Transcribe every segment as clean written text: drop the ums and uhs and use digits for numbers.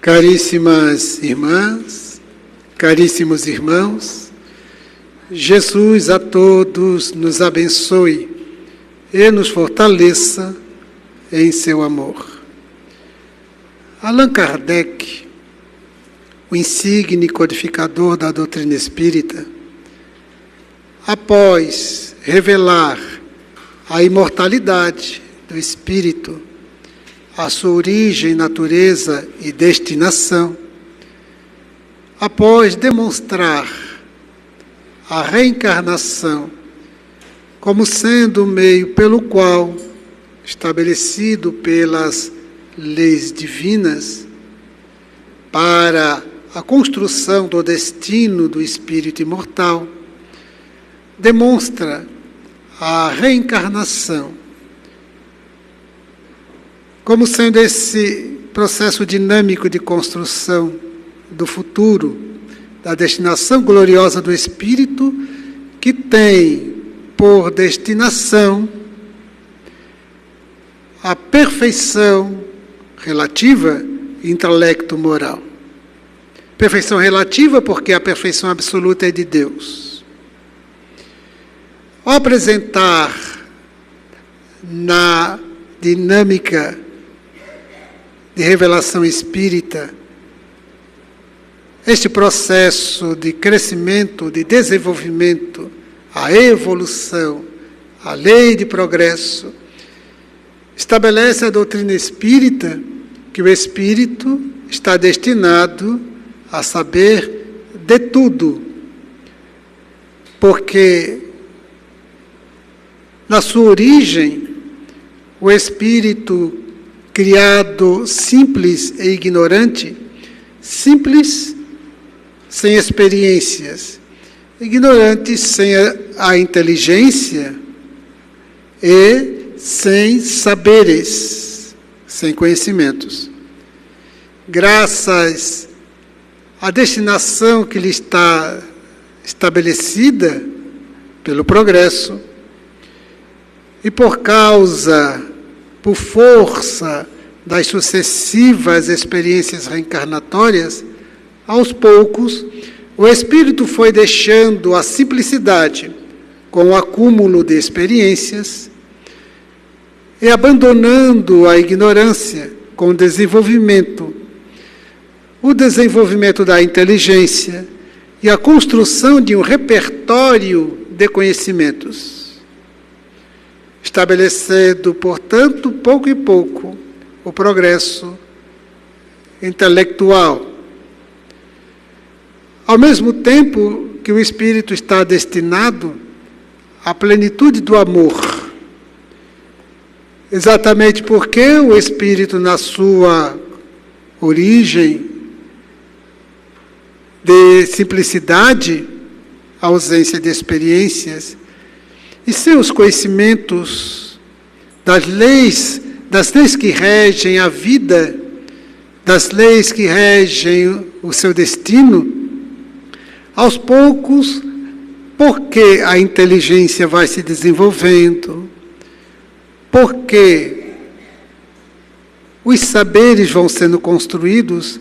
Caríssimas irmãs, caríssimos irmãos, Jesus a todos nos abençoe e nos fortaleça em seu amor. Allan Kardec, o insigne codificador da doutrina espírita, após revelar a imortalidade do espírito, a sua origem, natureza e destinação, após demonstrar a reencarnação como sendo o meio pelo qual, estabelecido pelas leis divinas, para a construção do destino do espírito imortal, demonstra a reencarnação como sendo esse processo dinâmico de construção do futuro, da destinação gloriosa do espírito, que tem por destinação a perfeição relativa intelecto-moral. Perfeição relativa porque a perfeição absoluta é de Deus. Ao apresentar na dinâmica de revelação espírita este processo de crescimento, de desenvolvimento, a evolução, a lei de progresso, estabelece a doutrina espírita que o espírito está destinado a saber de tudo, porque na sua origem o espírito criado simples e ignorante, simples sem experiências, ignorante sem a inteligência e sem saberes, sem conhecimentos. Graças à destinação que lhe está estabelecida pelo progresso e por força das sucessivas experiências reencarnatórias, aos poucos, o espírito foi deixando a simplicidade com o acúmulo de experiências e abandonando a ignorância com o desenvolvimento da inteligência e a construção de um repertório de conhecimentos, estabelecendo, portanto, pouco e pouco, o progresso intelectual. Ao mesmo tempo que o espírito está destinado à plenitude do amor, exatamente porque o espírito, na sua origem de simplicidade, ausência de experiências, e seus conhecimentos das leis que regem a vida, das leis que regem o seu destino, aos poucos, porque a inteligência vai se desenvolvendo, porque os saberes vão sendo construídos,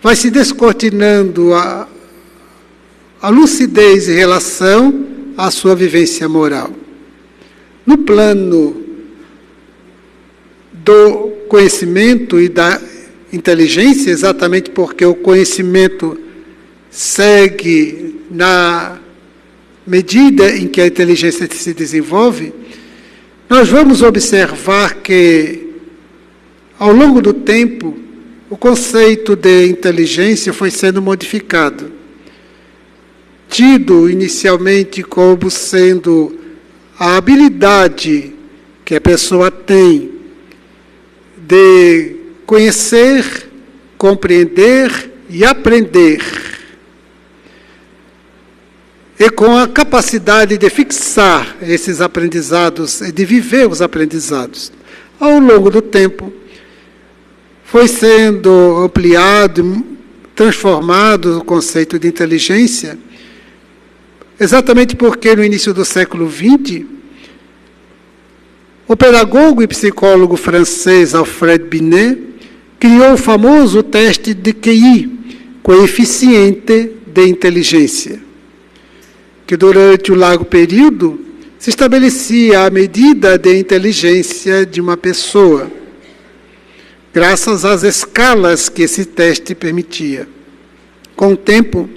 vai se descortinando a lucidez em relação à sua vivência moral. No plano do conhecimento e da inteligência, exatamente porque o conhecimento segue na medida em que a inteligência se desenvolve, nós vamos observar que, ao longo do tempo, o conceito de inteligência foi sendo modificado. Tido inicialmente como sendo a habilidade que a pessoa tem de conhecer, compreender e aprender, e com a capacidade de fixar esses aprendizados e de viver os aprendizados. Ao longo do tempo, foi sendo ampliado, transformado o conceito de inteligência, exatamente porque no início do século XX, o pedagogo e psicólogo francês Alfred Binet criou o famoso teste de QI, coeficiente de inteligência, que durante o largo período se estabelecia a medida de inteligência de uma pessoa, graças às escalas que esse teste permitia. Com o tempo,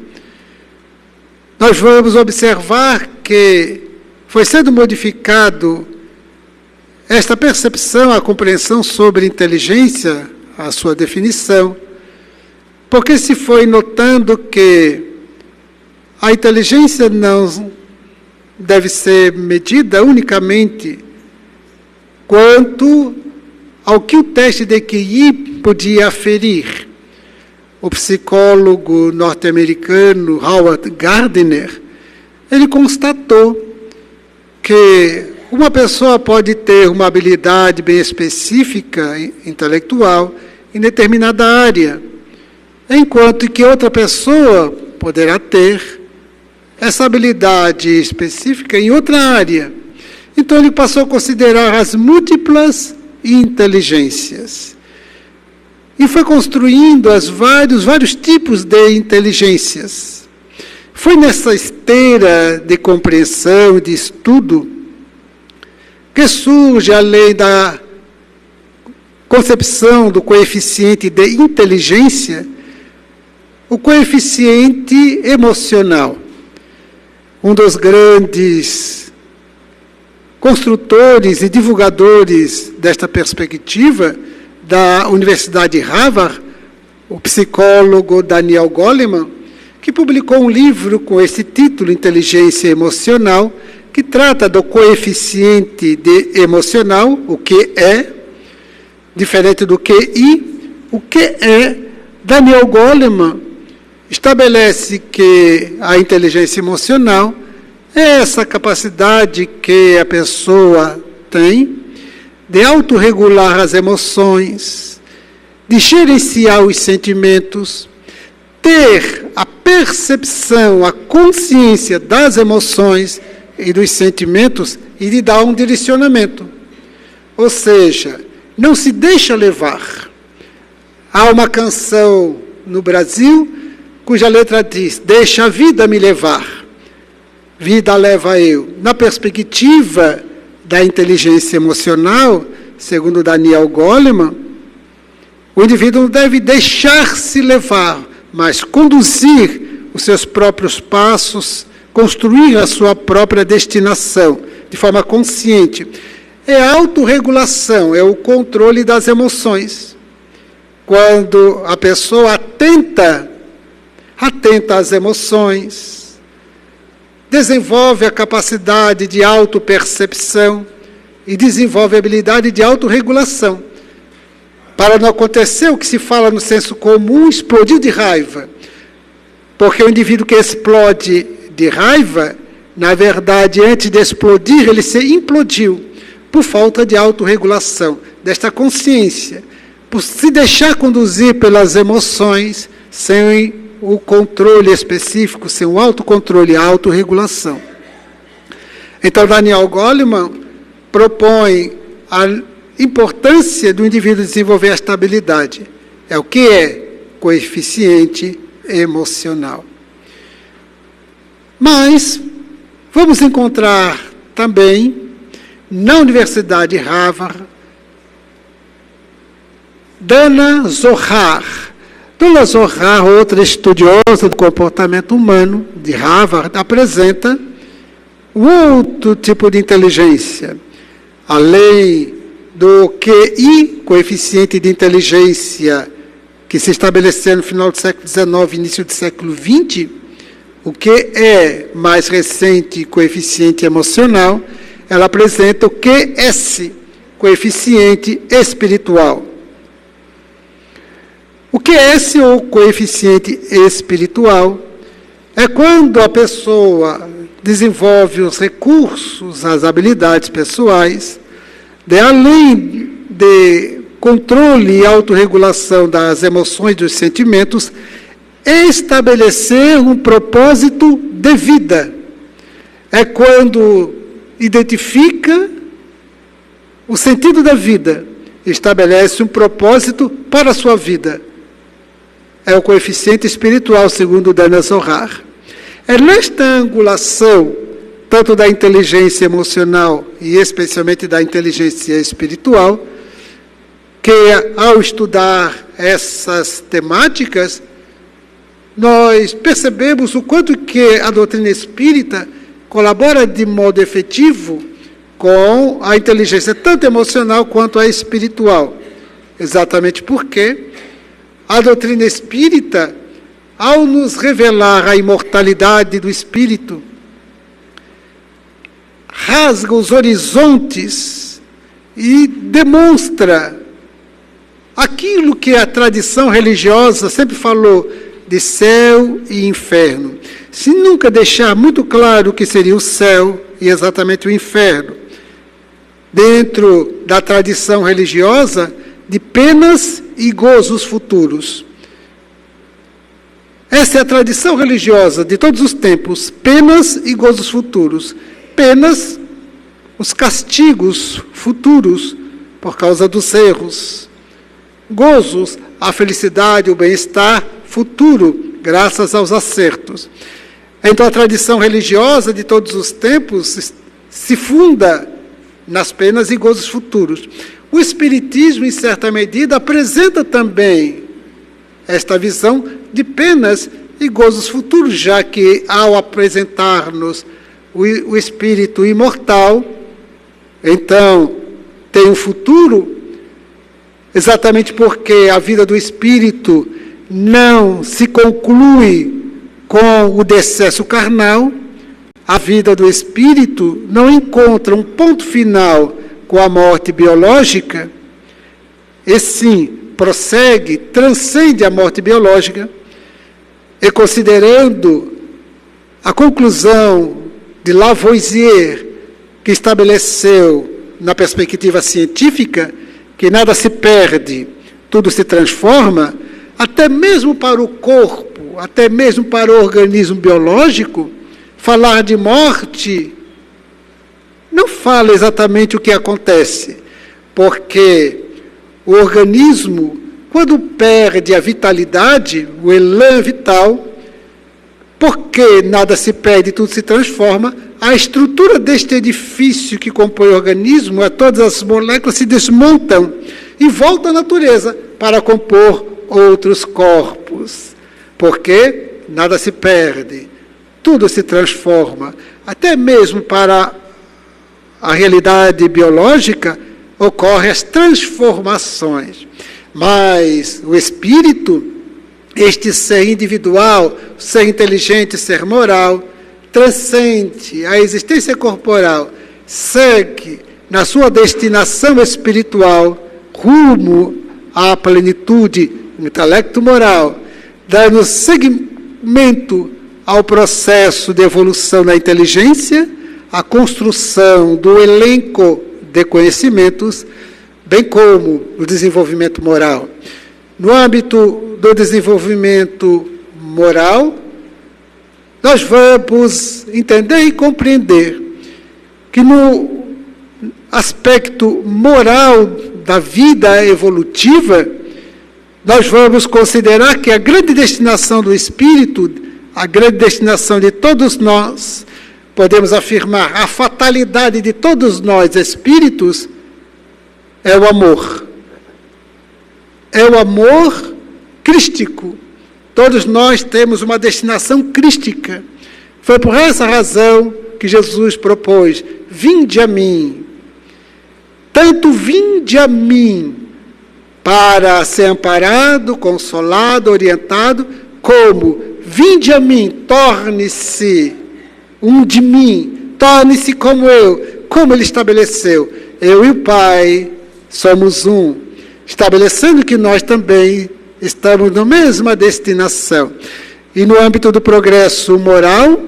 nós vamos observar que foi sendo modificado esta percepção, a compreensão sobre inteligência, a sua definição, porque se foi notando que a inteligência não deve ser medida unicamente quanto ao que o teste de QI podia aferir. O psicólogo norte-americano Howard Gardner, ele constatou que uma pessoa pode ter uma habilidade bem específica, intelectual, em determinada área, enquanto que outra pessoa poderá ter essa habilidade específica em outra área. Então ele passou a considerar as múltiplas inteligências. E foi construindo os vários tipos de inteligências. Foi nessa esteira de compreensão, de estudo, que surge, além da concepção do coeficiente de inteligência, o coeficiente emocional. Um dos grandes construtores e divulgadores desta perspectiva da Universidade de Harvard, o psicólogo Daniel Goleman, que publicou um livro com esse título, Inteligência Emocional, que trata do coeficiente emocional, o que é, diferente do QI, o que é. Daniel Goleman estabelece que a inteligência emocional é essa capacidade que a pessoa tem de autorregular as emoções, de gerenciar os sentimentos, ter a percepção, a consciência das emoções e dos sentimentos e de dar um direcionamento. Ou seja, não se deixa levar. Há uma canção no Brasil cuja letra diz: deixa a vida me levar, vida leva eu. Na perspectiva da inteligência emocional, segundo Daniel Goleman, o indivíduo não deve deixar-se levar, mas conduzir os seus próprios passos, construir a sua própria destinação, de forma consciente. É a autorregulação, é o controle das emoções. Quando a pessoa atenta às emoções, desenvolve a capacidade de autopercepção e desenvolve a habilidade de autorregulação. Para não acontecer o que se fala no senso comum, explodir de raiva. Porque o indivíduo que explode de raiva, na verdade, antes de explodir, ele se implodiu, por falta de autorregulação, desta consciência, por se deixar conduzir pelas emoções, sem o controle específico, sem o autocontrole, a autorregulação. Então, Daniel Goleman propõe a importância do indivíduo desenvolver esta habilidade. É o que é coeficiente emocional. Mas vamos encontrar também, na Universidade de Harvard, Dana Zohar. Dana Zohar, outra estudiosa do comportamento humano de Harvard, apresenta um outro tipo de inteligência, além do QI, coeficiente de inteligência, que se estabeleceu no final do século XIX, início do século XX, o que é mais recente, coeficiente emocional, ela apresenta o QS, coeficiente espiritual. O QS, ou coeficiente espiritual, é quando a pessoa desenvolve os recursos, as habilidades pessoais, de além de controle e autorregulação das emoções e dos sentimentos, estabelecer um propósito de vida. É quando identifica o sentido da vida estabelece um propósito para a sua vida. É o coeficiente espiritual, segundo Dana Zohar. É nesta angulação, tanto da inteligência emocional e especialmente da inteligência espiritual, que ao estudar essas temáticas, nós percebemos o quanto que a doutrina espírita colabora de modo efetivo com a inteligência tanto emocional quanto a espiritual. Exatamente porque a doutrina espírita, ao nos revelar a imortalidade do espírito, rasga os horizontes e demonstra aquilo que a tradição religiosa sempre falou de céu e inferno, se nunca deixar muito claro o que seria o céu e exatamente o inferno, dentro da tradição religiosa de penas e gozos futuros. Essa é a tradição religiosa de todos os tempos, penas e gozos futuros. Penas, os castigos futuros por causa dos erros. Gozos, a felicidade, o bem-estar futuro, graças aos acertos. Então a tradição religiosa de todos os tempos se funda nas penas e gozos futuros. O Espiritismo, em certa medida, apresenta também esta visão de penas e gozos futuros, já que ao apresentar-nos o Espírito imortal, então tem um futuro, exatamente porque a vida do Espírito não se conclui com o decesso carnal, a vida do Espírito não encontra um ponto final com a morte biológica, e sim, prossegue, transcende a morte biológica, e considerando a conclusão de Lavoisier, que estabeleceu, na perspectiva científica, que nada se perde, tudo se transforma, até mesmo para o corpo, até mesmo para o organismo biológico, falar de morte não fala exatamente o que acontece, porque o organismo, quando perde a vitalidade, o elan vital, porque nada se perde, tudo se transforma, a estrutura deste edifício que compõe o organismo, todas as moléculas se desmontam e voltam à natureza para compor outros corpos, porque nada se perde, tudo se transforma, até mesmo para a realidade biológica ocorrem as transformações, mas o espírito, este ser individual, ser inteligente, ser moral, transcende a existência corporal, segue na sua destinação espiritual rumo à plenitude intelecto-moral, dando seguimento ao processo de evolução da inteligência, a construção do elenco de conhecimentos, bem como o desenvolvimento moral. No âmbito do desenvolvimento moral, nós vamos entender e compreender que no aspecto moral da vida evolutiva, nós vamos considerar que a grande destinação do espírito, a grande destinação de todos nós, podemos afirmar, a fatalidade de todos nós espíritos é o amor. É o amor crístico. Todos nós temos uma destinação crística. Foi por essa razão que Jesus propôs: vinde a mim. Tanto vinde a mim para ser amparado, consolado, orientado, como vinde a mim, torne-se um de mim, torne-se como eu, como ele estabeleceu. Eu e o Pai somos um, estabelecendo que nós também estamos na mesma destinação. E no âmbito do progresso moral,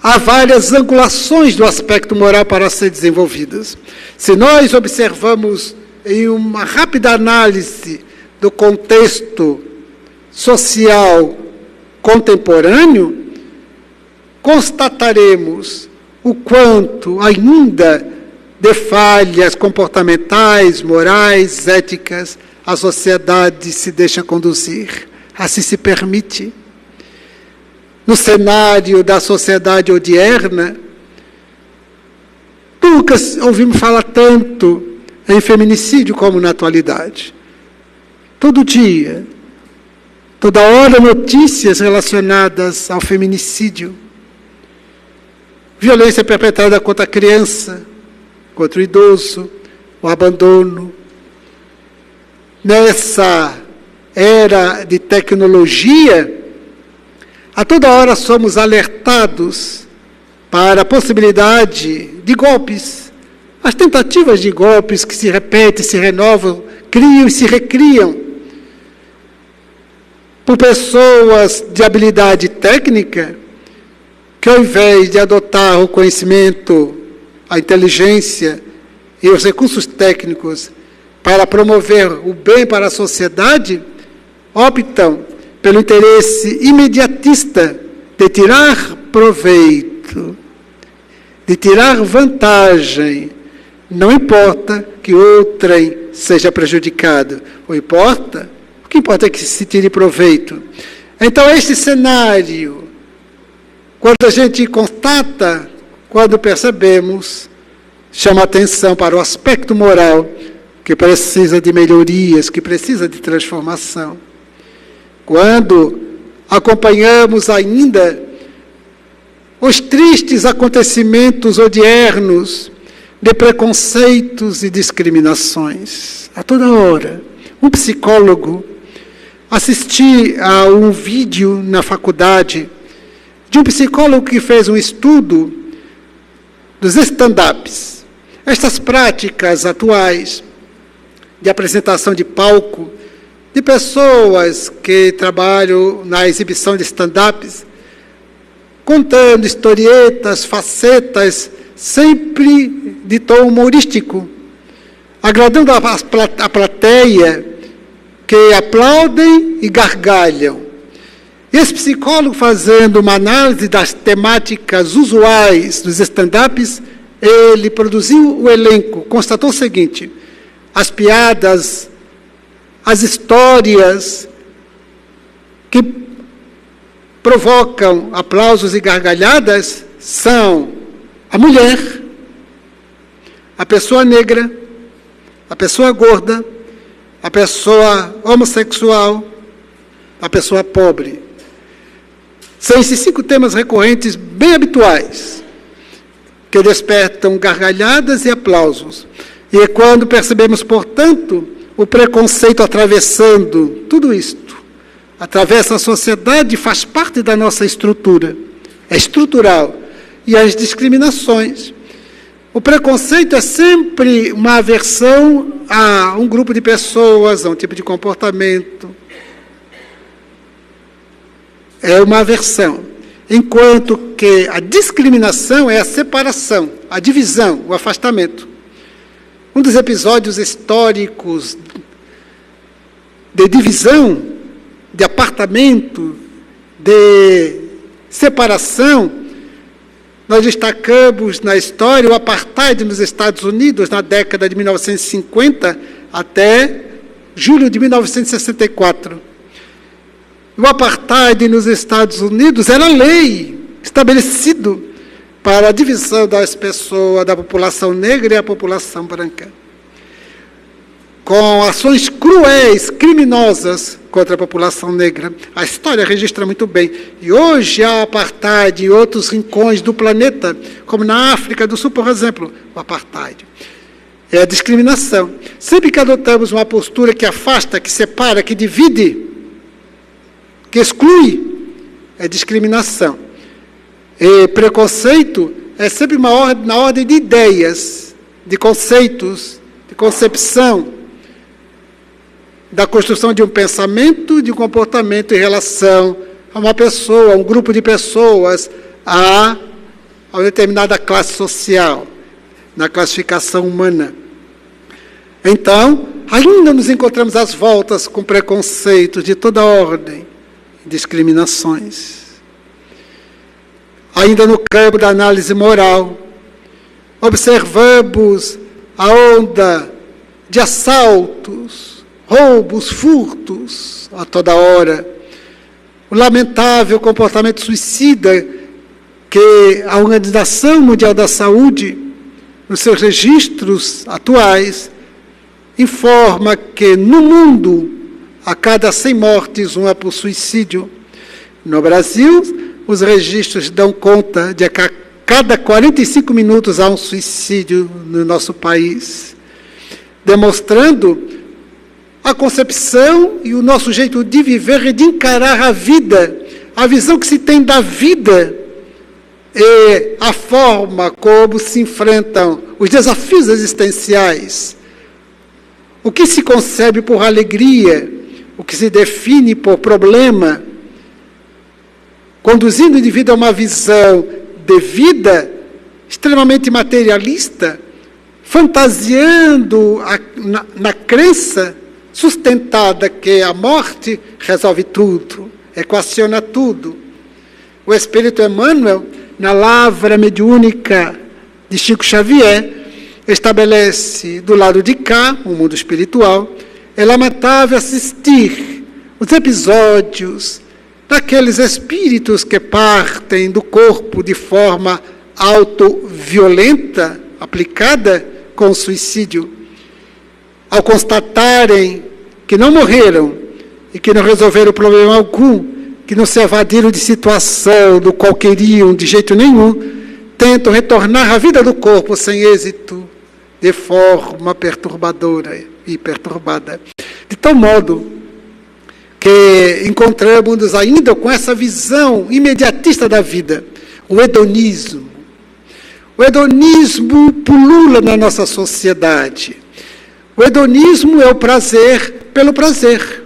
há várias angulações do aspecto moral para ser desenvolvidas. Se nós observamos em uma rápida análise do contexto social contemporâneo, constataremos o quanto ainda de falhas comportamentais, morais, éticas, a sociedade se deixa conduzir, assim se permite. No cenário da sociedade odierna, nunca ouvimos falar tanto em feminicídio como na atualidade. Todo dia, toda hora, notícias relacionadas ao feminicídio. Violência perpetrada contra a criança, contra o idoso, o abandono. Nessa era de tecnologia, a toda hora somos alertados para a possibilidade de golpes. As tentativas de golpes que se repetem, se renovam, criam e se recriam por pessoas de habilidade técnica que, ao invés de adotar o conhecimento, a inteligência e os recursos técnicos para promover o bem para a sociedade, optam pelo interesse imediatista de tirar proveito, de tirar vantagem. Não importa que outrem seja prejudicado, o que importa é que se tire proveito. Então, este cenário, quando a gente constata, quando percebemos, chama atenção para o aspecto moral, que precisa de melhorias, que precisa de transformação. Quando acompanhamos ainda os tristes acontecimentos odiernos de preconceitos e discriminações, a toda hora. Um psicólogo, assisti a um vídeo na faculdade de um psicólogo que fez um estudo dos stand-ups. Estas práticas atuais de apresentação de palco, de pessoas que trabalham na exibição de stand-ups, contando historietas, facetas, sempre de tom humorístico, agradando a plateia, que aplaudem e gargalham. Esse psicólogo, fazendo uma análise das temáticas usuais dos stand-ups, ele produziu o elenco, constatou o seguinte: as piadas, as histórias que provocam aplausos e gargalhadas são a mulher, a pessoa negra, a pessoa gorda, a pessoa homossexual, a pessoa pobre. São esses 5 temas recorrentes bem habituais, que despertam gargalhadas e aplausos. E é quando percebemos, portanto, o preconceito atravessando tudo isto, atravessa a sociedade, faz parte da nossa estrutura, é estrutural, e as discriminações. O preconceito é sempre uma aversão a um grupo de pessoas, a um tipo de comportamento. É uma aversão. Enquanto que a discriminação é a separação, a divisão, o afastamento. Um dos episódios históricos de divisão, de apartamento, de separação, nós destacamos na história o apartheid nos Estados Unidos, na década de 1950 até julho de 1964. O apartheid nos Estados Unidos era lei, estabelecido para a divisão das pessoas, da população negra e a população branca. Com ações cruéis, criminosas contra a população negra. A história registra muito bem. E hoje há apartheid em outros rincões do planeta, como na África do Sul, por exemplo, o apartheid. É a discriminação. Sempre que adotamos uma postura que afasta, que separa, que divide, que exclui, é discriminação. E preconceito é sempre na ordem de ideias, de conceitos, de concepção, da construção de um pensamento, de um comportamento em relação a uma pessoa, a um grupo de pessoas, a uma determinada classe social, na classificação humana. Então, ainda nos encontramos às voltas com preconceitos de toda ordem, discriminações. Ainda no campo da análise moral, Observamos a onda de assaltos, roubos, furtos a toda hora. O lamentável comportamento suicida que a Organização Mundial da Saúde, nos seus registros atuais, informa que no mundo, a cada 100 mortes, uma por suicídio. No Brasil, os registros dão conta de que a cada 45 minutos há um suicídio no nosso país, demonstrando a concepção e o nosso jeito de viver e de encarar a vida, a visão que se tem da vida e a forma como se enfrentam os desafios existenciais. O que se concebe por alegria, o que se define por problema, conduzindo o indivíduo a uma visão de vida extremamente materialista, fantasiando na crença sustentada que a morte resolve tudo, equaciona tudo. O Espírito Emmanuel, na lavra mediúnica de Chico Xavier, estabelece do lado de cá, o mundo espiritual. É lamentável assistir os episódios daqueles espíritos que partem do corpo de forma autoviolenta, aplicada com o suicídio, ao constatarem que não morreram e que não resolveram problema algum, que não se evadiram de situação do qual queriam de jeito nenhum, tentam retornar à vida do corpo sem êxito, de forma perturbadora e perturbada. De tal modo que encontramos ainda com essa visão imediatista da vida, o hedonismo. O hedonismo pulula na nossa sociedade. O hedonismo é o prazer pelo prazer.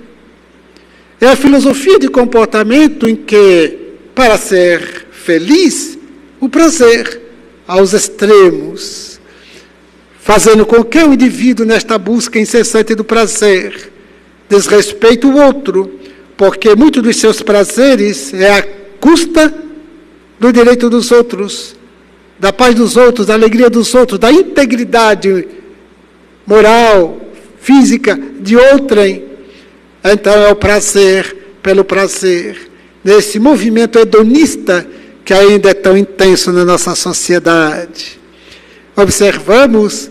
É a filosofia de comportamento em que, para ser feliz, o prazer aos extremos, fazendo com que o indivíduo, nesta busca incessante do prazer, desrespeite o outro, porque muitos dos seus prazeres é à custa do direito dos outros, da paz dos outros, da alegria dos outros, da integridade moral, física de outrem. Então é o prazer pelo prazer, nesse movimento hedonista que ainda é tão intenso na nossa sociedade. Observamos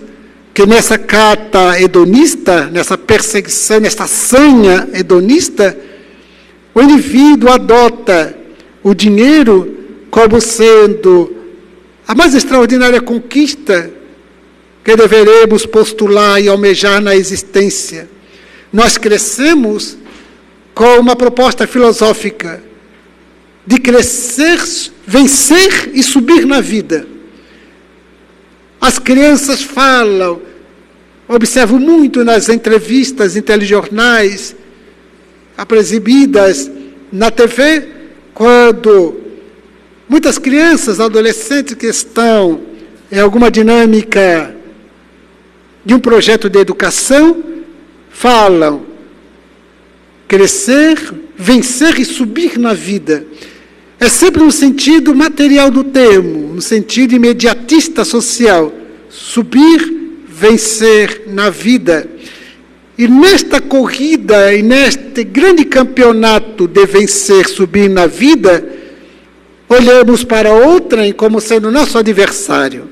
que nessa cata hedonista, nessa perseguição, nessa sanha hedonista, o indivíduo adota o dinheiro como sendo a mais extraordinária conquista que deveremos postular e almejar na existência. Nós crescemos com uma proposta filosófica de crescer, vencer e subir na vida. As crianças falam, observo muito nas entrevistas em telejornais, exibidas na TV, quando muitas crianças, adolescentes que estão em alguma dinâmica de um projeto de educação, falam crescer, vencer e subir na vida. É sempre no sentido material do termo, no sentido imediatista social. Subir, vencer na vida. E nesta corrida, e neste grande campeonato de vencer, subir na vida, olhamos para outrem como sendo nosso adversário.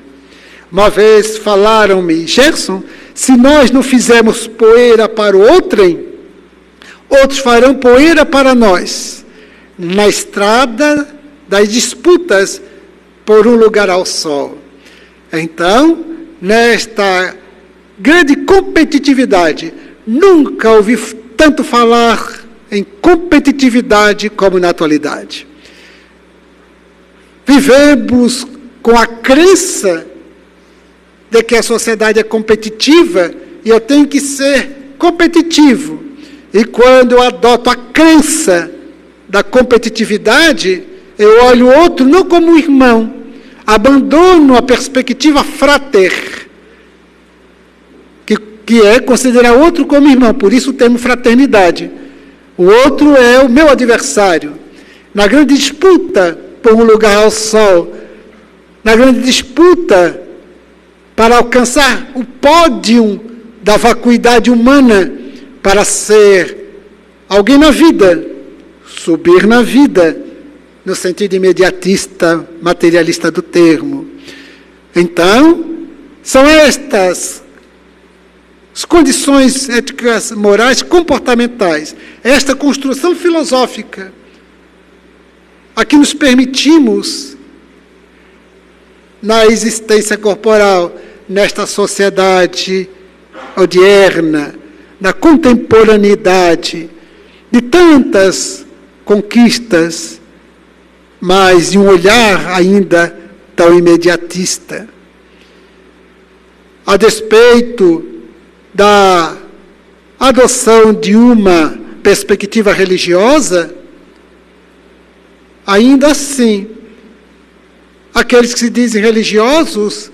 Uma vez falaram-me, Gerson, se nós não fizermos poeira para o outrem, outros farão poeira para nós, na estrada das disputas por um lugar ao sol. Então, nesta grande competitividade, nunca ouvi tanto falar em competitividade como na atualidade. Vivemos com a crença de que a sociedade é competitiva e eu tenho que ser competitivo. E quando eu adoto a crença da competitividade, eu olho o outro não como um irmão, abandono a perspectiva frater, que é considerar outro como irmão, por isso o termo fraternidade. O outro é o meu adversário. Na grande disputa por um lugar ao sol, na grande disputa para alcançar o pódio da vacuidade humana, para ser alguém na vida, subir na vida, no sentido imediatista, materialista do termo. Então, são estas as condições éticas, morais, comportamentais, esta construção filosófica a que nos permitimos na existência corporal, nesta sociedade odierna, na contemporaneidade de tantas conquistas, mas de um olhar ainda tão imediatista. A despeito da adoção de uma perspectiva religiosa, ainda assim, aqueles que se dizem religiosos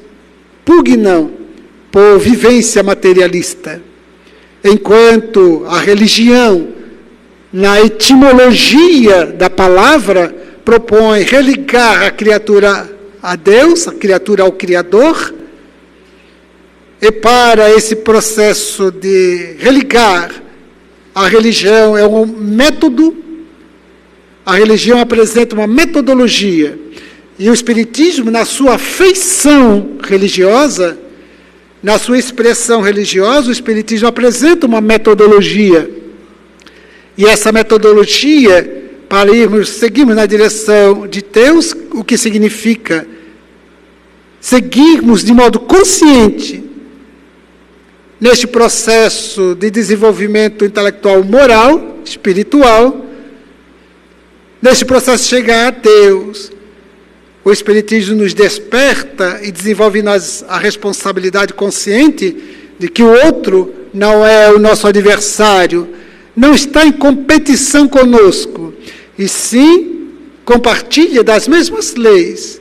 pugnam por vivência materialista, enquanto a religião, na etimologia da palavra, propõe religar a criatura a Deus, a criatura ao Criador, e para esse processo de religar, a religião é um método, a religião apresenta uma metodologia, e o Espiritismo, na sua feição religiosa, na sua expressão religiosa, o Espiritismo apresenta uma metodologia. E essa metodologia, para seguirmos na direção de Deus, o que significa seguirmos de modo consciente neste processo de desenvolvimento intelectual, moral, espiritual, neste processo de chegar a Deus. O Espiritismo nos desperta e desenvolve em nós a responsabilidade consciente de que o outro não é o nosso adversário, não está em competição conosco, e sim compartilha das mesmas leis.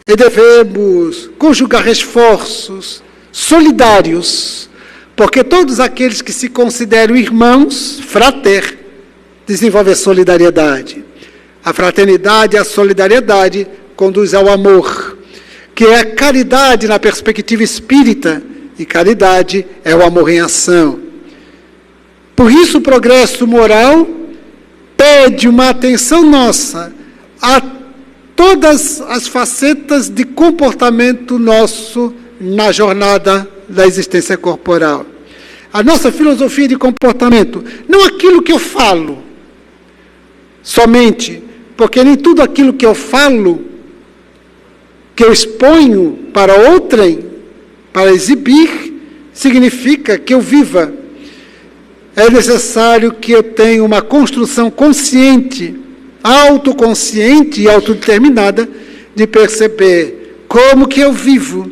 E devemos conjugar esforços solidários, porque todos aqueles que se consideram irmãos, frater, desenvolvem a solidariedade. A fraternidade e a solidariedade conduz ao amor, que é a caridade na perspectiva espírita, e caridade é o amor em ação. Por isso o progresso moral pede uma atenção nossa a todas as facetas de comportamento nosso na jornada da existência corporal. A nossa filosofia de comportamento, não aquilo que eu falo somente, porque nem tudo aquilo que eu falo, que eu exponho para outrem, para exibir, significa que eu viva. É necessário que eu tenha uma construção consciente, autoconsciente e autodeterminada de perceber como que eu vivo,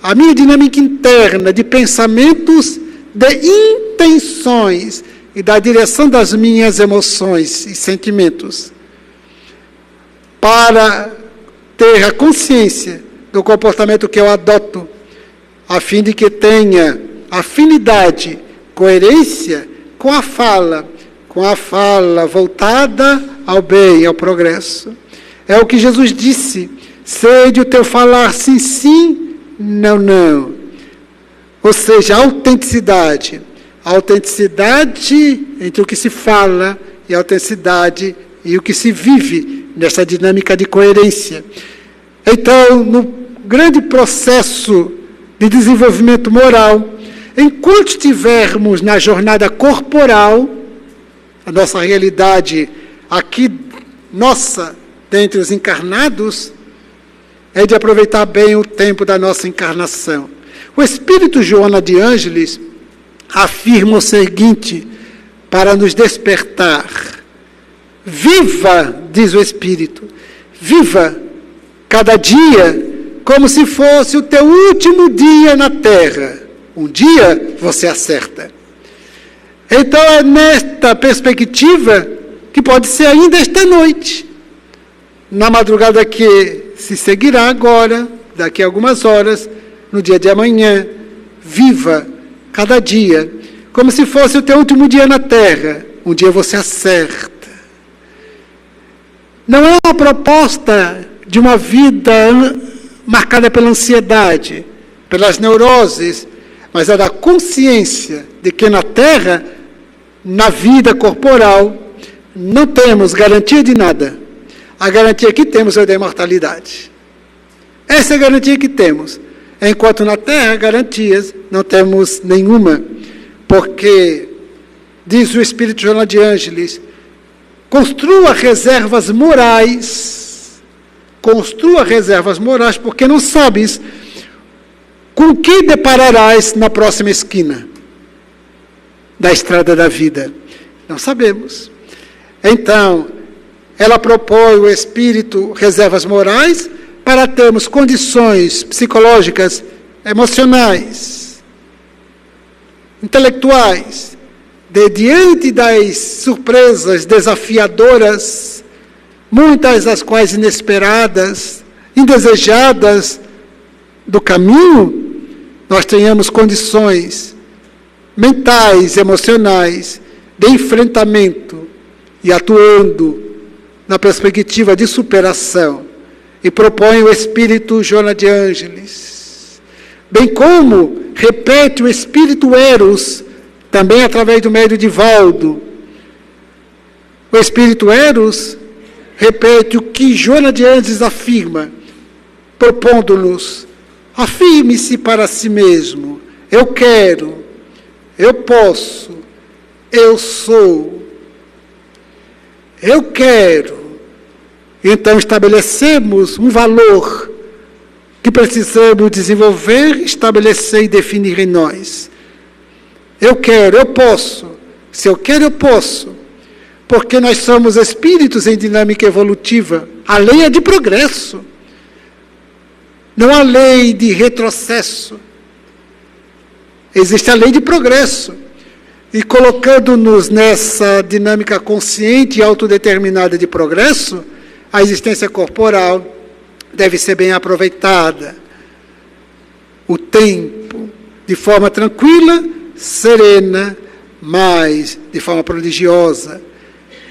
a minha dinâmica interna de pensamentos, de intenções e da direção das minhas emoções e sentimentos, para ter a consciência do comportamento que eu adoto, a fim de que tenha afinidade, coerência com a fala voltada ao bem, ao progresso. É o que Jesus disse: sede o teu falar sim, sim, não, não. Ou seja, autenticidade. Autenticidade entre o que se fala e a autenticidade e o que se vive nessa dinâmica de coerência. Então, no grande processo de desenvolvimento moral, enquanto estivermos na jornada corporal, a nossa realidade aqui, nossa, dentre os encarnados, é de aproveitar bem o tempo da nossa encarnação. O Espírito Joana de Ângeles afirma o seguinte, para nos despertar: viva, diz o Espírito, viva cada dia como se fosse o teu último dia na Terra. Um dia você acerta. Então é nesta perspectiva que pode ser ainda esta noite, na madrugada que se seguirá agora, daqui a algumas horas, no dia de amanhã. Viva cada dia como se fosse o teu último dia na Terra. Um dia você acerta. Não é uma proposta de uma vida marcada pela ansiedade, pelas neuroses, mas é da consciência de que na Terra, na vida corporal, não temos garantia de nada. A garantia que temos é da imortalidade. Essa é a garantia que temos. Enquanto na Terra, garantias não temos nenhuma. Porque, diz o Espírito Joana de Ângeles, construa reservas morais, porque não sabes com que depararás na próxima esquina da estrada da vida. Não sabemos. Então, ela propõe o Espírito reservas morais para termos condições psicológicas, emocionais, intelectuais, diante das surpresas desafiadoras, muitas das quais inesperadas, indesejadas do caminho, nós tenhamos condições mentais, emocionais, de enfrentamento e atuando na perspectiva de superação. E propõe o Espírito Joana de Ângeles. Bem como repete o Espírito Eros, também através do médium Divaldo. O Espírito Eros repete o que Joana de Ângeles afirma, propondo-nos: afirme-se para si mesmo, eu quero, eu posso, eu sou, eu quero. Então estabelecemos um valor que precisamos desenvolver, estabelecer e definir em nós. Eu quero, eu posso. Se eu quero, eu posso. Porque nós somos espíritos em dinâmica evolutiva. A lei é de progresso. Não há lei de retrocesso. Existe a lei de progresso. E colocando-nos nessa dinâmica consciente e autodeterminada de progresso, a existência corporal deve ser bem aproveitada. O tempo, de forma tranquila, serena, mas de forma prodigiosa,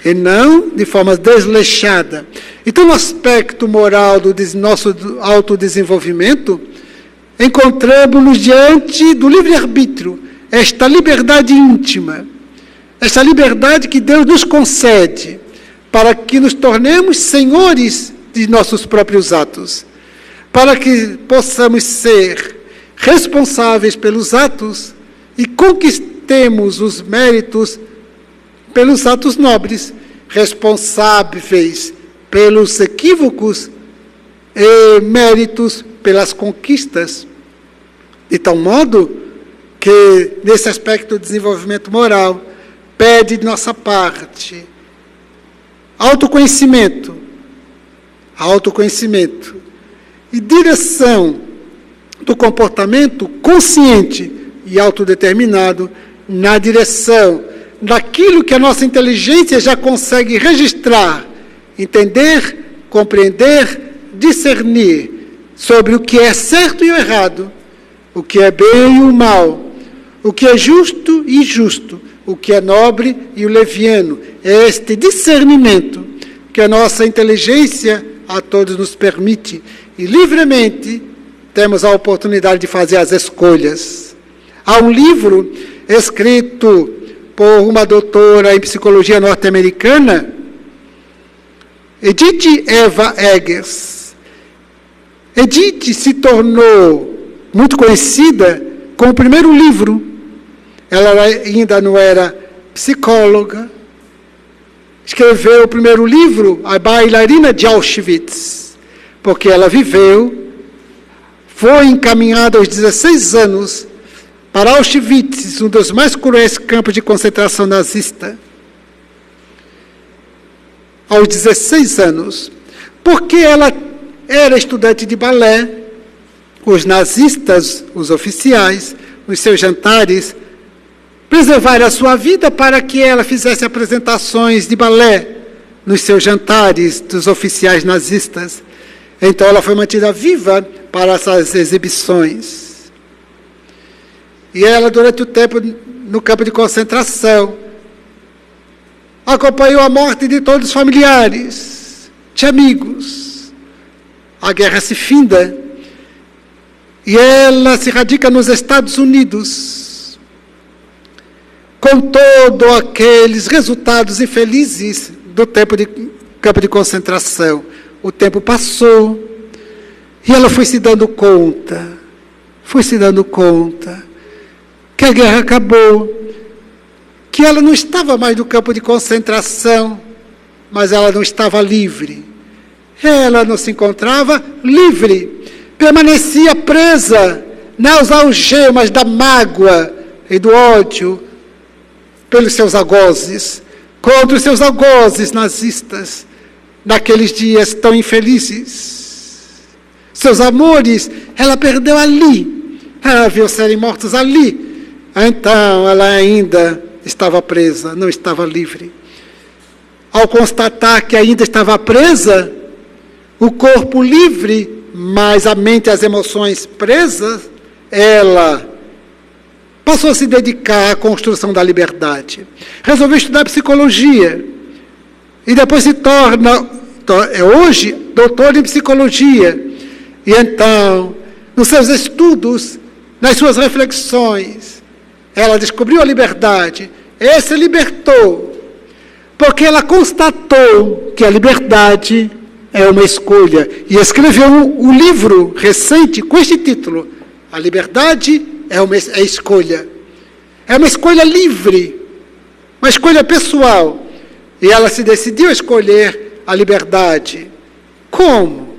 e não de forma desleixada. Então, no aspecto moral do nosso autodesenvolvimento, encontramos-nos diante do livre-arbítrio, esta liberdade íntima, esta liberdade que Deus nos concede, para que nos tornemos senhores de nossos próprios atos, para que possamos ser responsáveis pelos atos e conquistemos os méritos pelos atos nobres, responsáveis pelos equívocos e méritos pelas conquistas, de tal modo que, nesse aspecto do desenvolvimento moral, pede de nossa parte autoconhecimento e direção do comportamento consciente e autodeterminado na direção daquilo que a nossa inteligência já consegue registrar, entender, compreender, discernir sobre o que é certo e o errado, o que é bem e o mal, o que é justo e injusto, o que é nobre e o leviano. É este discernimento que a nossa inteligência a todos nos permite, e livremente temos a oportunidade de fazer as escolhas. Há um livro escrito por uma doutora em psicologia norte-americana, Edith Eva Eggers. Edith se tornou muito conhecida com o primeiro livro. Ela ainda não era psicóloga. Escreveu o primeiro livro, A Bailarina de Auschwitz, porque ela viveu, foi encaminhada aos 16 anos para Auschwitz, um dos mais cruéis campos de concentração nazista. Aos 16 anos, porque ela era estudante de balé. Os nazistas, os oficiais, nos seus jantares, preservaram a sua vida para que ela fizesse apresentações de balé nos seus jantares dos oficiais nazistas. Então ela foi mantida viva para essas exibições. E ela, durante o tempo no campo de concentração, acompanhou a morte de todos os familiares, de amigos. A guerra se finda. E ela se radica nos Estados Unidos, com todos aqueles resultados infelizes do tempo de campo de concentração. O tempo passou e ela foi se dando conta que a guerra acabou, que ela não estava mais no campo de concentração, mas ela não estava livre. Ela não se encontrava livre, permanecia presa nas algemas da mágoa e do ódio pelos seus algozes, contra os seus algozes nazistas, naqueles dias tão infelizes. Seus amores, ela perdeu ali, ela viu serem mortos ali, então ela ainda estava presa, não estava livre. Ao constatar que ainda estava presa, o corpo livre, mas a mente e as emoções presas, ela passou a se dedicar à construção da liberdade. Resolveu estudar psicologia e depois se torna, hoje, doutora em psicologia. E então, nos seus estudos, nas suas reflexões, ela descobriu a liberdade e se libertou, porque ela constatou que a liberdade é uma escolha. E escreveu um livro recente com este título: A liberdade é escolha. É uma escolha livre, uma escolha pessoal. E ela se decidiu a escolher a liberdade. Como?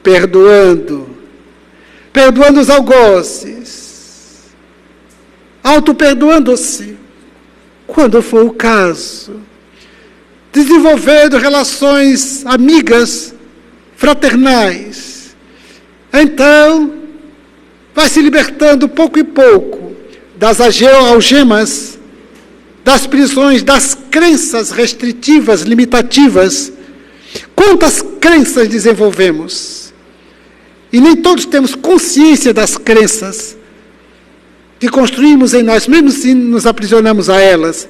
Perdoando. Perdoando os algozes. Auto-perdoando-se, quando for o caso. Desenvolvendo relações amigas, fraternais. Então, vai se libertando pouco e pouco das algemas, das prisões, das crenças restritivas, limitativas. Quantas crenças desenvolvemos? E nem todos temos consciência das crenças que construímos em nós, mesmo se nos aprisionamos a elas.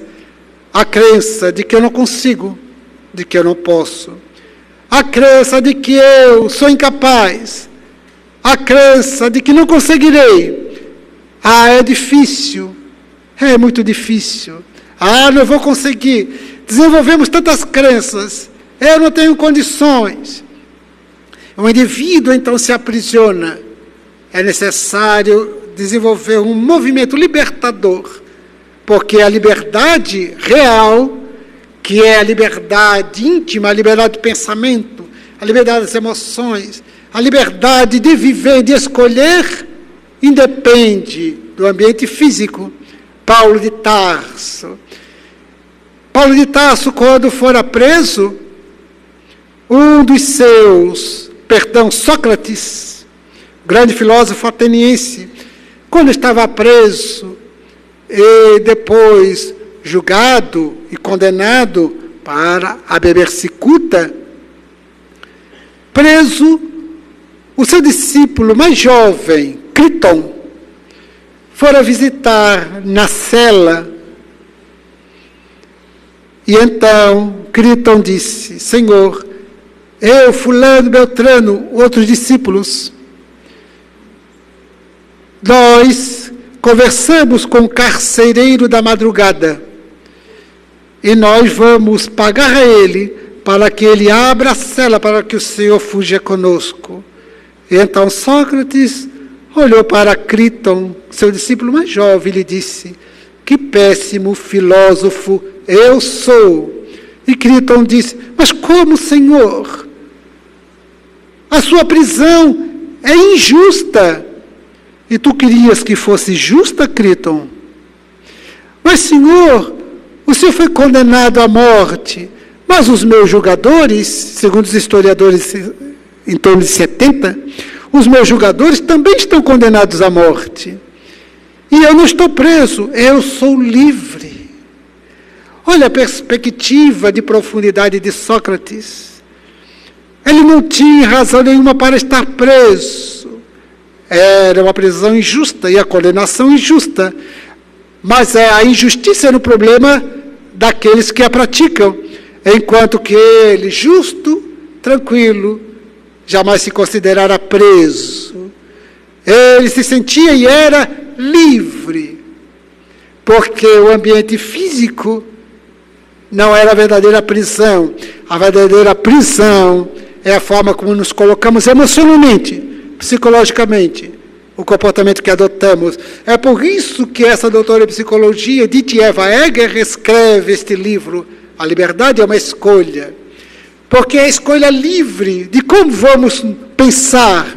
A crença de que eu não consigo, de que eu não posso. A crença de que eu sou incapaz. A crença de que não conseguirei. É difícil. É muito difícil. Não vou conseguir. Desenvolvemos tantas crenças. Eu não tenho condições. O indivíduo, então, se aprisiona. É necessário desenvolver um movimento libertador. Porque a liberdade real, que é a liberdade íntima, a liberdade de pensamento, a liberdade das emoções, a liberdade de viver, de escolher, independe do ambiente físico. Paulo de Tarso, quando fora preso, Sócrates, grande filósofo ateniense, quando estava preso, e depois julgado e condenado para a beber cicuta, preso, o seu discípulo mais jovem, Criton, fora visitar na cela. E então Criton disse: Senhor, eu, fulano, Beltrano, outros discípulos, nós conversamos com o carcereiro da madrugada e nós vamos pagar a ele para que ele abra a cela para que o Senhor fuja conosco. E então Sócrates olhou para Criton, seu discípulo mais jovem, e lhe disse: que péssimo filósofo eu sou. E Criton disse: mas como, Senhor? A sua prisão é injusta. E tu querias que fosse justa, Criton? Mas, Senhor, o Senhor foi condenado à morte, mas os meus julgadores, segundo os historiadores em torno de 70, os meus julgadores também estão condenados à morte. E eu não estou preso, eu sou livre. Olha a perspectiva de profundidade de Sócrates. Ele não tinha razão nenhuma para estar preso. Era uma prisão injusta e a condenação injusta. Mas a injustiça era o problema daqueles que a praticam, enquanto que ele, justo, tranquilo, jamais se considerara preso. Ele se sentia e era livre, porque o ambiente físico não era a verdadeira prisão. A verdadeira prisão é a forma como nos colocamos emocionalmente, psicologicamente, o comportamento que adotamos. É por isso que essa doutora em psicologia, Dieter Eva Eger, escreve este livro, A Liberdade é uma Escolha. Porque é a escolha livre de como vamos pensar,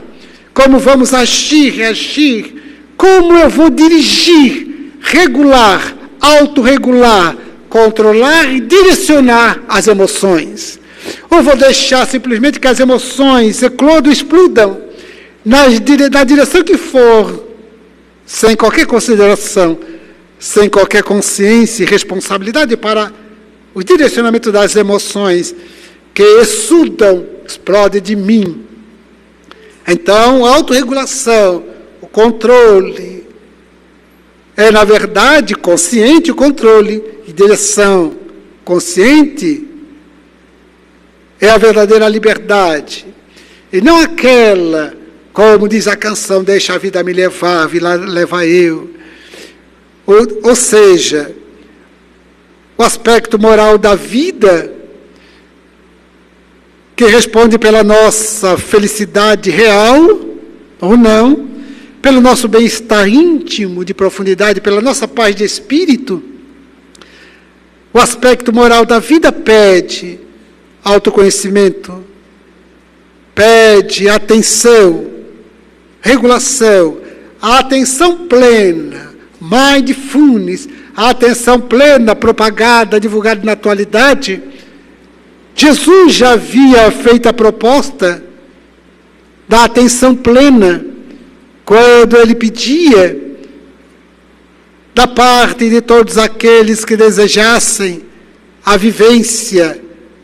como vamos agir, reagir, como eu vou dirigir, regular, autorregular, controlar e direcionar as emoções. Ou vou deixar simplesmente que as emoções eclodam, explodam, na direção que for, sem qualquer consideração, sem qualquer consciência e responsabilidade para o direcionamento das emoções que exudam, explodem de mim. Então, a autorregulação, o controle, é, na verdade, consciente o controle e direção. Consciente é a verdadeira liberdade. E não aquela, como diz a canção, deixa a vida me levar, a vida leva eu. Ou seja, o aspecto moral da vida, que responde pela nossa felicidade real, ou não, pelo nosso bem-estar íntimo, de profundidade, pela nossa paz de espírito. O aspecto moral da vida pede autoconhecimento, pede atenção, regulação, a atenção plena, mindfulness, a atenção plena propagada, divulgada na atualidade. Jesus já havia feito a proposta da atenção plena, quando ele pedia, da parte de todos aqueles que desejassem a vivência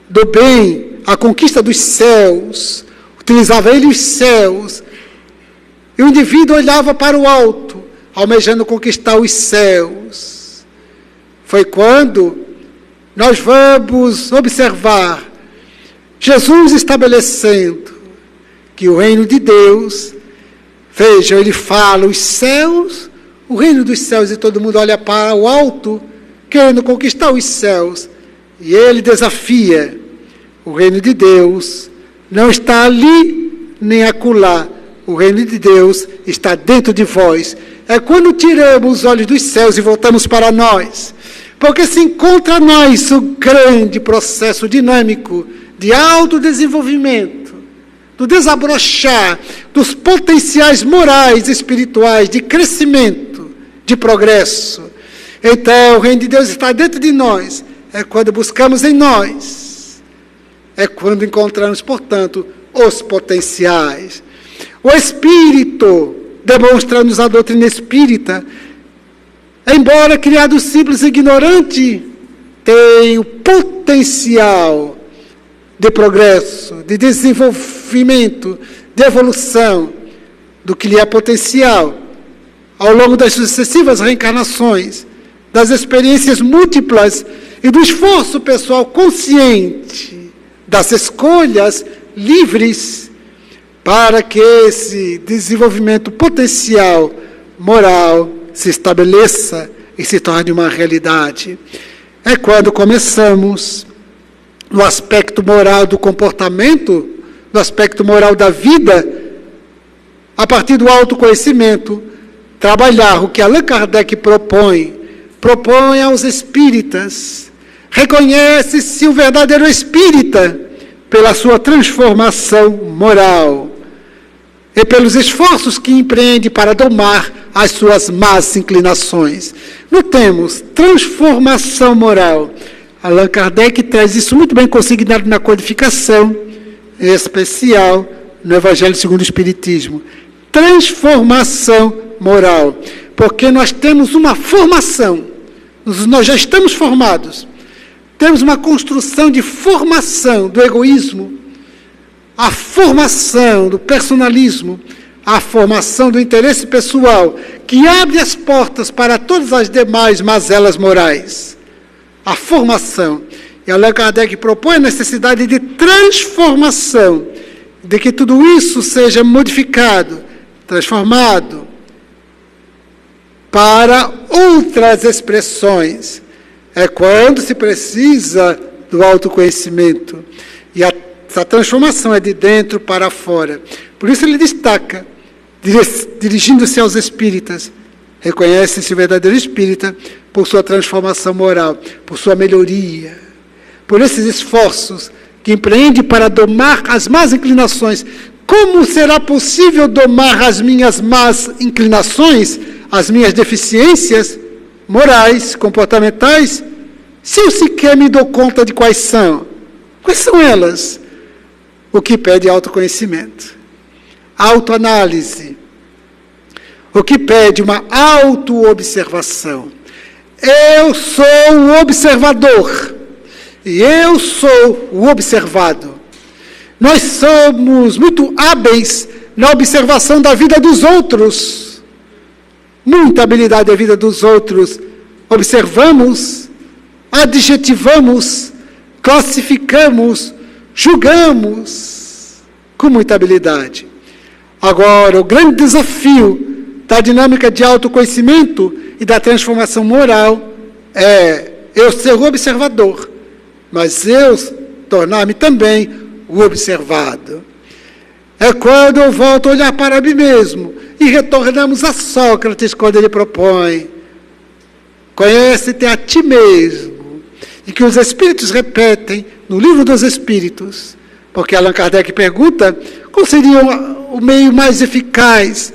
do bem, a conquista dos céus, utilizava ele os céus, e o indivíduo olhava para o alto, almejando conquistar os céus. Foi quando nós vamos observar Jesus estabelecendo que o reino de Deus, vejam, ele fala os céus, o reino dos céus, e todo mundo olha para o alto, querendo conquistar os céus, e ele desafia: o reino de Deus não está ali nem acolá, o reino de Deus está dentro de vós. É quando tiramos os olhos dos céus e voltamos para nós, porque se encontra nós o grande processo dinâmico de autodesenvolvimento, do desabrochar dos potenciais morais e espirituais de crescimento, de progresso. Então, o reino de Deus está dentro de nós. É quando buscamos em nós. É quando encontramos, portanto, os potenciais. O Espírito, demonstra-nos a doutrina espírita, embora criado simples e ignorante, tem o potencial de progresso, de desenvolvimento, de evolução, do que lhe é potencial, ao longo das sucessivas reencarnações, das experiências múltiplas e do esforço pessoal consciente, das escolhas livres, para que esse desenvolvimento potencial moral se estabeleça e se torne uma realidade. É quando começamos, no aspecto moral do comportamento, no aspecto moral da vida, a partir do autoconhecimento, trabalhar o que Allan Kardec propõe aos espíritas. Reconhece-se o verdadeiro espírita pela sua transformação moral e pelos esforços que empreende para domar as suas más inclinações. Notemos, transformação moral. Allan Kardec traz isso muito bem consignado na codificação, em especial no Evangelho segundo o Espiritismo. Transformação moral, porque nós temos uma formação, nós já estamos formados, temos uma construção de formação do egoísmo, a formação do personalismo, a formação do interesse pessoal, que abre as portas para todas as demais mazelas morais. A formação. E Allan Kardec propõe a necessidade de transformação, de que tudo isso seja modificado, transformado para outras expressões. É quando se precisa do autoconhecimento. E essa transformação é de dentro para fora. Por isso ele destaca, dirigindo-se aos espíritas, reconhece-se o verdadeiro espírita por sua transformação moral, por sua melhoria, por esses esforços que empreende para domar as más inclinações. Como será possível domar as minhas más inclinações, as minhas deficiências morais, comportamentais, se eu sequer me dou conta de quais são? Quais são elas? O que pede autoconhecimento, autoanálise, o que pede uma autoobservação. Eu sou o observador e eu sou o observado. Nós somos muito hábeis na observação da vida dos outros, muita habilidade da vida dos outros. Observamos, adjetivamos, classificamos, julgamos com muita habilidade. Agora, o grande desafio da dinâmica de autoconhecimento e da transformação moral é eu ser o observador, mas eu tornar-me também o observado. É quando eu volto a olhar para mim mesmo e retornamos a Sócrates quando ele propõe: conhece-te a ti mesmo, e que os Espíritos repetem no Livro dos Espíritos, porque Allan Kardec pergunta qual seria o meio mais eficaz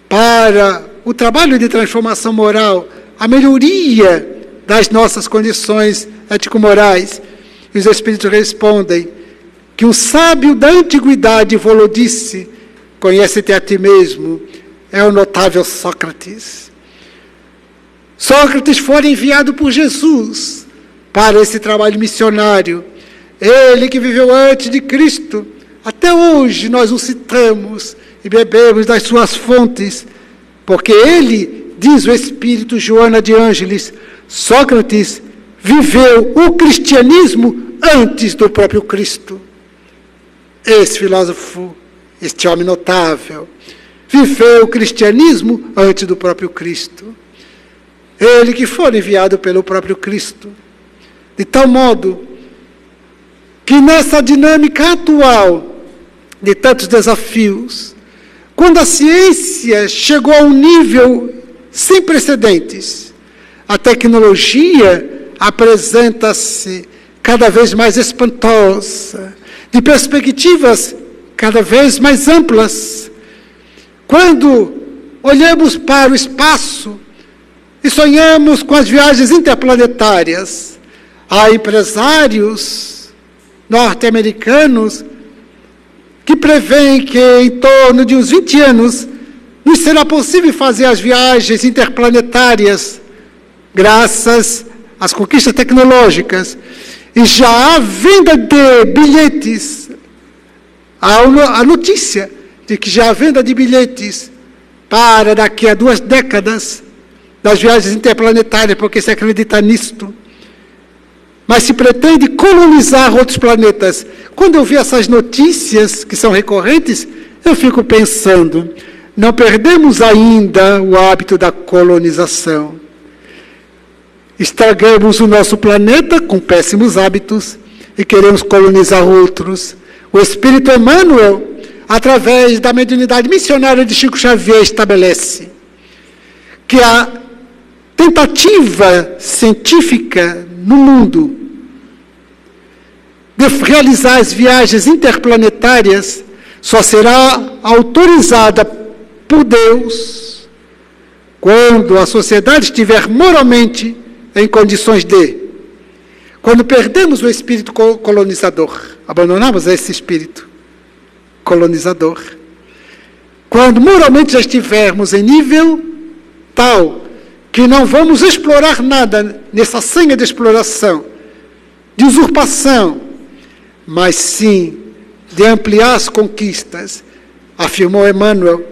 para o trabalho de transformação moral, a melhoria das nossas condições ético-morais. E os Espíritos respondem que o sábio da antiguidade falou disse: conhece-te a ti mesmo, é o notável Sócrates. Sócrates foi enviado por Jesus para esse trabalho missionário. Ele que viveu antes de Cristo. Até hoje nós o citamos e bebemos das suas fontes, porque ele, diz o Espírito Joana de Ângeles, Sócrates viveu o cristianismo antes do próprio Cristo. Esse filósofo, este homem notável, viveu o cristianismo antes do próprio Cristo. Ele que foi enviado pelo próprio Cristo. De tal modo que nessa dinâmica atual de tantos desafios, quando a ciência chegou a um nível sem precedentes, a tecnologia apresenta-se cada vez mais espantosa, de perspectivas cada vez mais amplas. Quando olhamos para o espaço e sonhamos com as viagens interplanetárias, há empresários norte-americanos que prevêem que em torno de uns 20 anos nos será possível fazer as viagens interplanetárias graças às conquistas tecnológicas. E já há venda de bilhetes, há a notícia de que já há venda de bilhetes para daqui a 2 décadas das viagens interplanetárias, porque se acredita nisto. Mas se pretende colonizar outros planetas. Quando eu vi essas notícias, que são recorrentes, eu fico pensando, não perdemos ainda o hábito da colonização. Estragamos o nosso planeta com péssimos hábitos e queremos colonizar outros. O Espírito Emmanuel, através da mediunidade missionária de Chico Xavier, estabelece que a tentativa científica no mundo de realizar as viagens interplanetárias só será autorizada por Deus quando a sociedade estiver moralmente em condições de. Quando perdemos o espírito colonizador, abandonamos esse espírito colonizador. Quando moralmente já estivermos em nível tal que não vamos explorar nada nessa senha de exploração, de usurpação, mas sim de ampliar as conquistas. Afirmou Emmanuel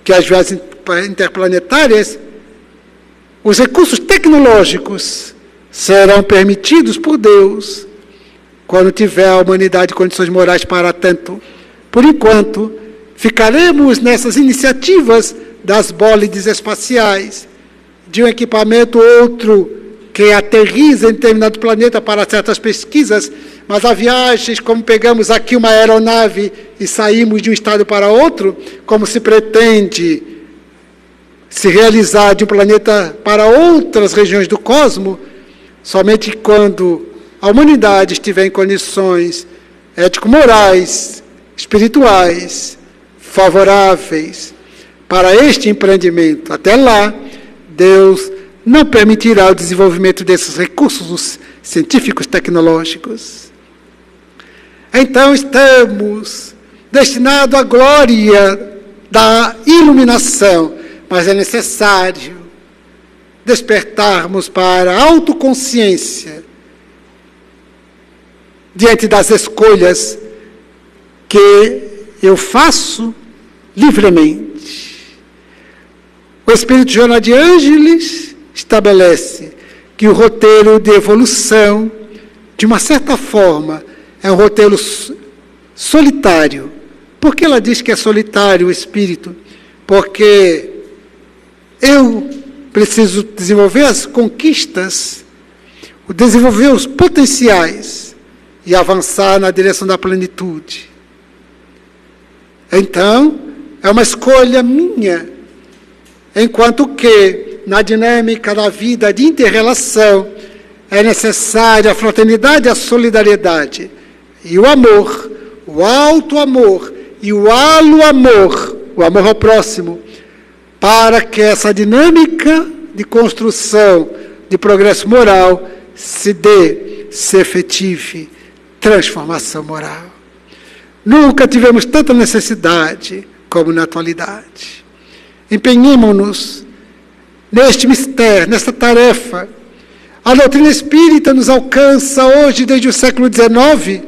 que as viagens interplanetárias, os recursos tecnológicos serão permitidos por Deus quando tiver a humanidade condições morais para tanto. Por enquanto, Ficaremos nessas iniciativas das bólides espaciais, de um equipamento ou outro que aterriza em determinado planeta para certas pesquisas, mas há viagens, como pegamos aqui uma aeronave e saímos de um estado para outro, como se pretende se realizar de um planeta para outras regiões do cosmos, somente quando a humanidade estiver em condições ético-morais, espirituais, favoráveis para este empreendimento. Até lá, Deus não permitirá o desenvolvimento desses recursos científicos tecnológicos. Então, estamos destinados à glória da iluminação, mas é necessário despertarmos para a autoconsciência diante das escolhas que eu faço livremente. O Espírito Joana de Ângeles estabelece que o roteiro de evolução, de uma certa forma, é um roteiro solitário. Por que ela diz que é solitário o Espírito? Porque eu preciso desenvolver as conquistas, desenvolver os potenciais e avançar na direção da plenitude. Então, é uma escolha minha, enquanto que, na dinâmica da vida de inter-relação, é necessária a fraternidade e a solidariedade, e o amor, o alto amor e o halo amor, o amor ao próximo, para que essa dinâmica de construção, de progresso moral, se dê, se efetive, transformação moral. Nunca tivemos tanta necessidade como na atualidade. Empenhemos-nos neste mistério, nesta tarefa. A doutrina espírita nos alcança hoje, desde o século XIX,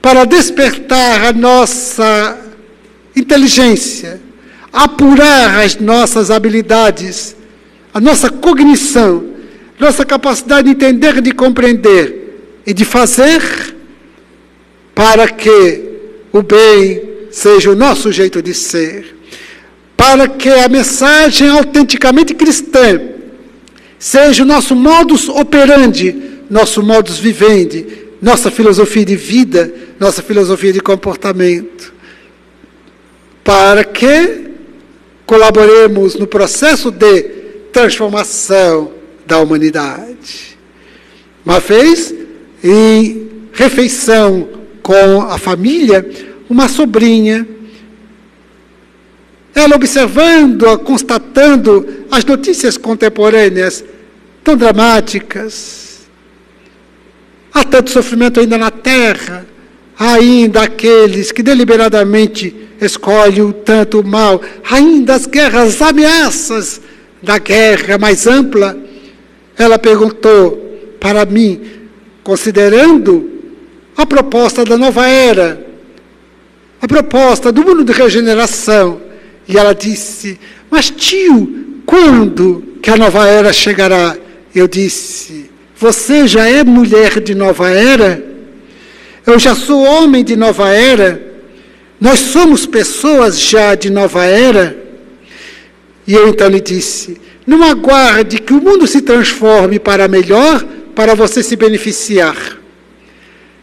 para despertar a nossa inteligência, apurar as nossas habilidades, a nossa cognição, nossa capacidade de entender, de compreender e de fazer, para que o bem seja o nosso jeito de ser, para que a mensagem autenticamente cristã seja o nosso modus operandi, nosso modus vivendi, nossa filosofia de vida, nossa filosofia de comportamento, para que colaboremos no processo de transformação da humanidade. Uma vez, em refeição com a família, uma sobrinha, ela observando, constatando as notícias contemporâneas tão dramáticas, há tanto sofrimento ainda na Terra, há ainda aqueles que deliberadamente escolhem o tanto mal, ainda as guerras, as ameaças da guerra mais ampla. Ela perguntou para mim, considerando a proposta da nova era, a proposta do mundo de regeneração, e ela disse, mas tio, quando que a nova era chegará? Eu disse, você já é mulher de nova era? Eu já sou homem de nova era? Nós somos pessoas já de nova era? E eu então lhe disse, não aguarde que o mundo se transforme para melhor, para você se beneficiar.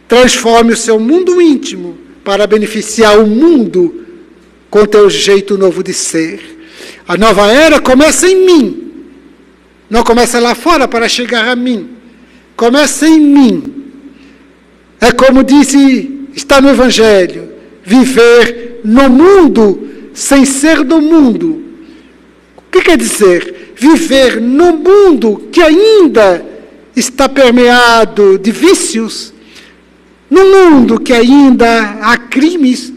Transforme o seu mundo íntimo para beneficiar o mundo com o teu jeito novo de ser. A nova era começa em mim. Não começa lá fora para chegar a mim. Começa em mim. É como está no Evangelho, viver no mundo sem ser do mundo. O que quer dizer? Viver no mundo que ainda está permeado de vícios, no mundo que ainda há crimes,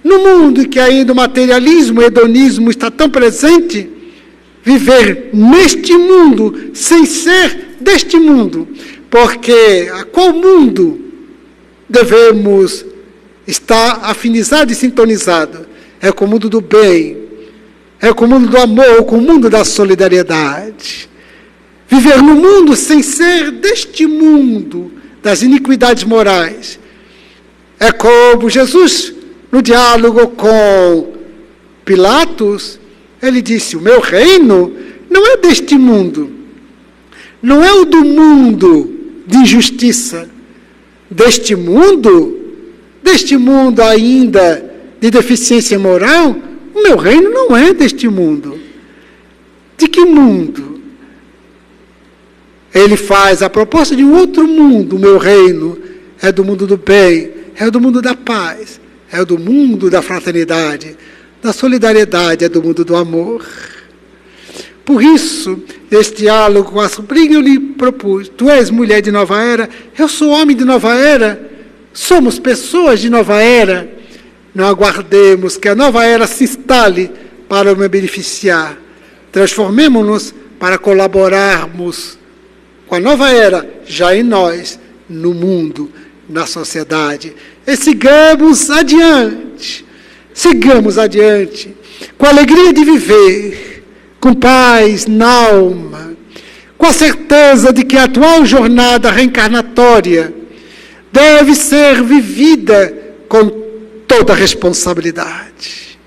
no mundo que ainda o materialismo, o hedonismo está tão presente, viver neste mundo sem ser deste mundo, porque a qual mundo devemos estar afinizado e sintonizado? É com o mundo do bem, é com o mundo do amor, com o mundo da solidariedade. Viver no mundo sem ser deste mundo, das iniquidades morais. É como Jesus, no diálogo com Pilatos, ele disse: o meu reino não é deste mundo, não é o do mundo de injustiça, deste mundo ainda de deficiência moral. O meu reino não é deste mundo. De que mundo? Ele faz a proposta de um outro mundo. O meu reino é do mundo do bem, é do mundo da paz, é do mundo da fraternidade, da solidariedade, é do mundo do amor. Por isso, neste diálogo com a sobrinha, eu lhe propus: tu és mulher de nova era, eu sou homem de nova era, somos pessoas de nova era. Não aguardemos que a nova era se instale para me beneficiar. Transformemo-nos para colaborarmos com a nova era, já em nós, no mundo, na sociedade. E sigamos adiante, com a alegria de viver, com paz na alma, com a certeza de que a atual jornada reencarnatória deve ser vivida com toda a responsabilidade.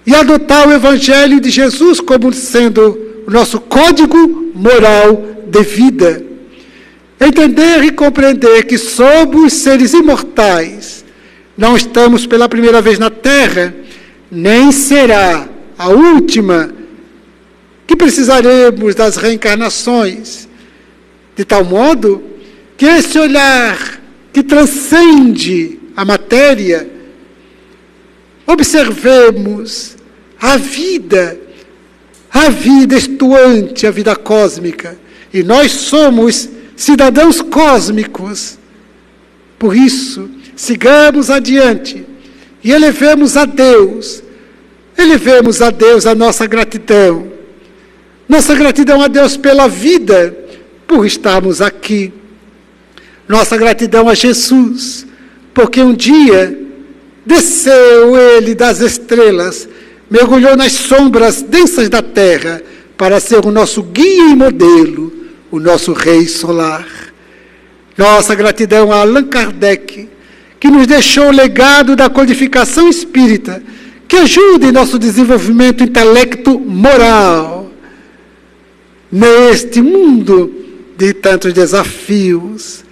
E adotar o Evangelho de Jesus como sendo o nosso código moral de vida. Entender e compreender que somos seres imortais. Não estamos pela primeira vez na Terra, nem será a última, que precisaremos das reencarnações, de tal modo que esse olhar que transcende a matéria, observemos a vida estuante, a vida cósmica, e nós somos cidadãos cósmicos. Por isso, sigamos adiante e elevemos a Deus a nossa gratidão a Deus pela vida, por estarmos aqui, nossa gratidão a Jesus, porque um dia desceu ele das estrelas, mergulhou nas sombras densas da terra, para ser o nosso guia e modelo, o nosso rei solar. Nossa gratidão a Allan Kardec, que nos deixou o legado da codificação espírita, que ajuda em nosso desenvolvimento intelecto-moral, neste mundo de tantos desafios.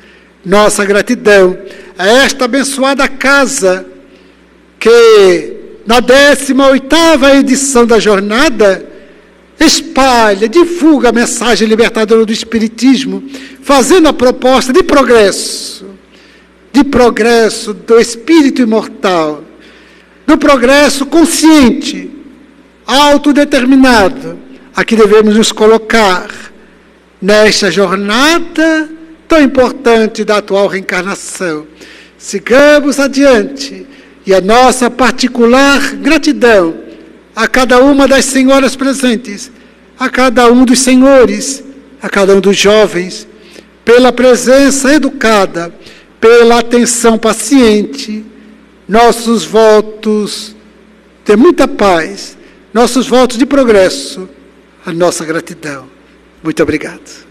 Nossa gratidão a esta abençoada casa, que na 18ª edição da jornada espalha, divulga a mensagem libertadora do Espiritismo, fazendo a proposta de progresso do espírito imortal, do progresso consciente, autodeterminado, a que devemos nos colocar nesta jornada tão importante da atual reencarnação. Sigamos adiante, e a nossa particular gratidão a cada uma das senhoras presentes, a cada um dos senhores, a cada um dos jovens, pela presença educada, pela atenção paciente, nossos votos de muita paz, nossos votos de progresso, a nossa gratidão. Muito obrigado.